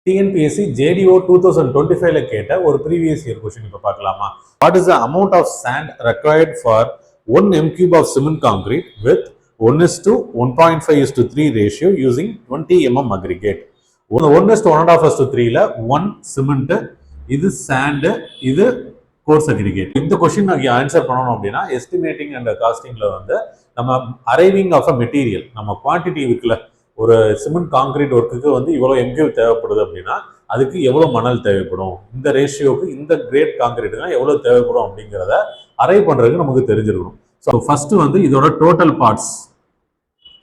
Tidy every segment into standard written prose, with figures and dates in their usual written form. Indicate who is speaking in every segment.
Speaker 1: TNPSC JDO 2025 கேட்ட ஒரு previous year question இப்ப பார்க்கலாமா? What is the amount of sand required for 1 m cube of cement concrete with 1:1.5:3 ratio using 20 mm aggregate? 1:1.5:3ல 1 cement, இது sand, இது coarse aggregate. இந்த question நான் answer பண்ணனும் அப்படினா எஸ்டிமேட்டிங் அண்ட் காஸ்டிங்ல வந்து நம்ம அரைவிங் ஆஃப் a மெட்டீரியல், நம்ம குவாண்டிட்டி இருக்குல, ஒரு சிமெண்ட் கான்கிரீட் ஒர்க்குக்கு வந்து இவ்வளவு எம்கியூ தேவைப்படுது அப்படின்னா அதுக்கு எவ்வளவு மணல் தேவைப்படும், இந்த ரேஷியோக்கு இந்த கிரேட் கான்கிரீட்னா எவ்வளவு தேவைப்படும் அப்படிங்கிறத அரைவ் பண்றதுக்கு நமக்கு தெரிஞ்சிருக்கணும். ஸோ ஃபர்ஸ்ட் வந்து இதோட டோட்டல் பார்ட்ஸ்,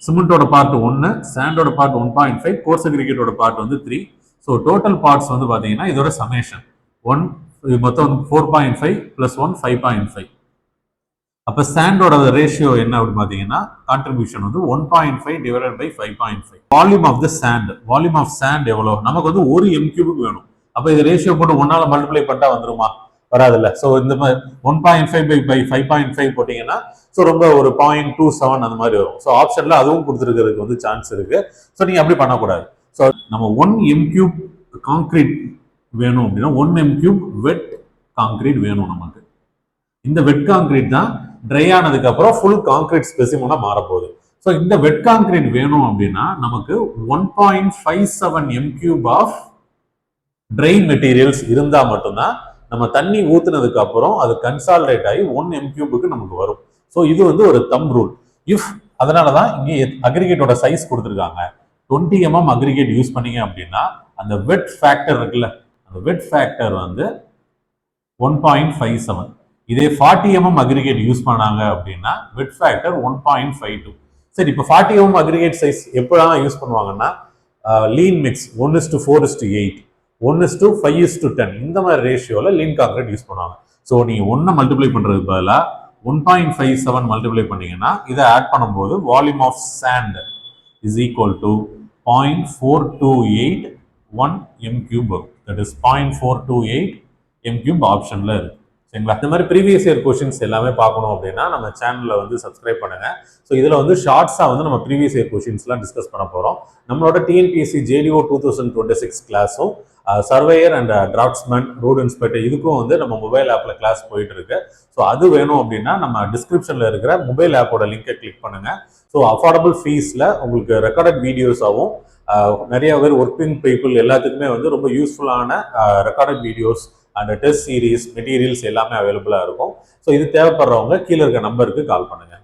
Speaker 1: சிமெண்டோட பார்ட் 1, சாண்டோட பார்ட் 1.5, கோர்ஸ் அக்ரிகேட்டோட பார்ட் வந்து 3. ஸோ டோட்டல் பார்ட்ஸ் வந்து பாத்தீங்கன்னா இதோட சமேஷன் 1 மொத்தம் 4.5 + 1 5.5. அப்ப சாண்டோட ரேஷியோ என்ன அப்படின்னு பாத்தீங்கன்னா கான்ட்ரிபியூஷன் வந்து 1.5 / 5.5. Volume of the sand, volume of sand எவ்வளவு நமக்கு வந்து 1 m³ வேணும். அப்ப இது ரேஷியோ போட்டு 1ஆல மல்டிப்ளை பண்ணா வந்துருமா? வராதுல்ல. சோ இந்த மாதிரி 1.5 / 5.5 போட்டீங்கன்னா சோ ரொம்ப ஒரு 0.27 அந்த மாதிரி வரும். சோ ஆப்ஷன்ல அதுவும் கொடுத்துருக்கிறதுக்கு வந்து சான்ஸ் இருக்கு. சோ நீங்க அப்படி பண்ணக்கூடாது. சோ நம்ம 1 m³ கான்கிரீட் வேணும் அப்படின்னா 1 m³ வெட் கான்கிரீட் வேணும் நமக்கு. இந்த வெட் கான்கிரீட் தான் ட்ரை ஆனதுக்கு அப்புறம் ஃபுல் கான்கிரீட் ஸ்பெசிமனா மாற போகுது. ஸோ இந்த வெட் கான்கிரீட் வேணும் அப்படின்னா நமக்கு 1.57 m³ ஆஃப் ட்ரை மெட்டீரியல்ஸ் இருந்தா மட்டும்தான் நம்ம தண்ணி ஊத்துனதுக்கு அப்புறம் அது கன்சாலிடேட் ஆகி 1 m³ நமக்கு வரும். ஸோ இது வந்து ஒரு தம் ரூல். இஃப் அதனாலதான் இங்கே அக்ரிகேட்டோட சைஸ் கொடுத்துருக்காங்க. 20 mm அக்ரிகேட் யூஸ் பண்ணீங்க அப்படின்னா அந்த வெட் ஃபேக்டர் இருக்குல்ல, அந்த வெட் ஃபேக்டர் வந்து 1.57. இதே 40 mm அக்ரிகேட் யூஸ் பண்ணாங்க அப்படின்னா வெட் ஃபேக்டர் 1.52. சரி, இப்போ 40 mm அக்ரிகேட் சைஸ் எப்போதான் யூஸ் பண்ணுவாங்கன்னா லீன் மிக்ஸ் 1:4:8, 1:5:10 இந்த மாதிரி ரேஷியோல லீன் கான்கிரீட் யூஸ் பண்ணுவாங்க. ஸோ நீங்க 1 மல்டிப்ளை பண்றதுக்கு பதிலாக 1.57 மல்டிப்ளை பண்ணீங்கன்னா இதை ஆட் பண்ணும்போது volume of sand is equal to 0.4281 m³ வரும். தட் இஸ் 0.428 m³ ஆப்ஷன்ல இருக்கு. சரிங்களா? இந்த மாதிரி ப்ரீவியஸ் இயர் கொஸ்டின்ஸ் எல்லாமே பார்க்கணும் அப்படின்னா நம்ம சேனல்ல வந்து சப்ஸ்கிரைப் பண்ணுங்க. ஸோ இதுல வந்து ஷார்ட்ஸா வந்து நம்ம ப்ரீவியஸ் இயர் கொஸ்டின்ஸ்லாம் டிஸ்கஸ் பண்ண போறோம். நம்மளோட TNPSC JDO 2026 கிளாஸும் surveyor and draftsman, road inspector இதுக்கும் வந்து நம்ம மொபைல் ஆப்ல கிளாஸ் போயிட்டு இருக்கு. ஸோ அது வேணும் அப்படின்னா நம்ம டிஸ்கிரிப்ஷன்ல இருக்கிற மொபைல் ஆப்போட லிங்கை கிளிக் பண்ணுங்க. ஸோ அஃபோர்டபுள் ஃபீஸ்ல உங்களுக்கு ரெக்கார்டட் வீடியோஸாகவும் நிறைய பேர் ஒர்க்கிங் பீப்புள் எல்லாத்துக்குமே வந்து ரொம்ப யூஸ்ஃபுல்லான recorded videos and test series materials எல்லாமே அவைலபிளா இருக்கும். ஸோ இது தேவைப்படுறவங்க கீழே இருக்க நம்பருக்கு கால் பண்ணுங்க.